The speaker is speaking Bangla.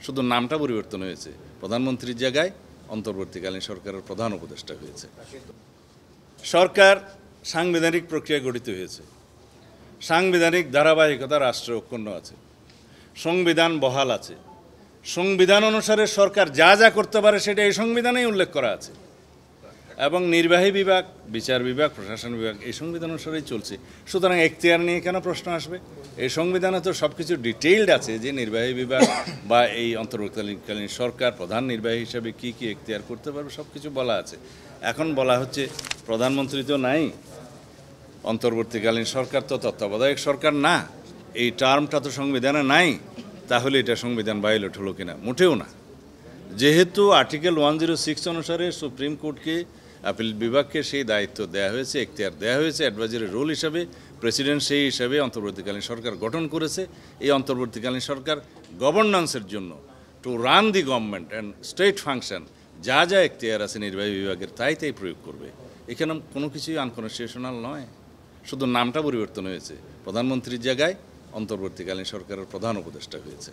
শুধু নামটা পরিবর্তন হয়েছে, প্রধানমন্ত্রীর জায়গায় অন্তর্বর্তীকালীন সরকারের প্রধান উপদেষ্টা হয়েছে। সরকার সাংবিধানিক প্রক্রিয়া গঠিত হয়েছে, সাংবিধানিক ধারাবাহিকতা রাষ্ট্রে অক্ষুণ্ণ আছে, সংবিধান বহাল আছে, সংবিধান অনুসারে সরকার যা যা করতে পারে সেটা এই সংবিধানেই উল্লেখ করা আছে, এবং নির্বাহী বিভাগ, বিচার বিভাগ, প্রশাসন বিভাগ এই সংবিধান অনুসারেই চলছে। সুতরাং এখতিয়ার নিয়ে কেন প্রশ্ন আসবে? এই সংবিধানে তো সব কিছু ডিটেইলড আছে যে নির্বাহী বিভাগ বা এই অন্তর্বর্তীকালীন সরকার প্রধান নির্বাহী হিসাবে কী কী এখতিয়ার করতে পারবে সব কিছু বলা আছে। এখন বলা হচ্ছে প্রধানমন্ত্রী তো নাই, অন্তর্বর্তীকালীন সরকার তো তত্ত্বাবধায়ক সরকার না, এই টার্মটা তো সংবিধানে নাই, তাহলে এটা সংবিধান ভায়োলেট হলো কিনা? মোটেও না। যেহেতু আর্টিকেল 106 অনুসারে সুপ্রিম কোর্টকে, আপিল বিভাগকে সেই দায়িত্ব দেওয়া হয়েছে, এখতিয়ার দেওয়া হয়েছে অ্যাডভাইজারি রোল হিসাবে, প্রেসিডেন্ট সেই হিসাবে অন্তর্বর্তীকালীন সরকার গঠন করেছে। এই অন্তর্বর্তীকালীন সরকার গভর্নেন্সের জন্য, to run the government and state function, যা যা এখতিয়ার আছে নির্বাহী বিভাগের তাই প্রয়োগ করবে। এখানে কোনো কিছুই আনকনস্টিটিউশনাল নয়, শুধু নামটা পরিবর্তন হয়েছে, প্রধানমন্ত্রীর জায়গায় অন্তর্বর্তীকালীন সরকারের প্রধান উপদেষ্টা হয়েছে।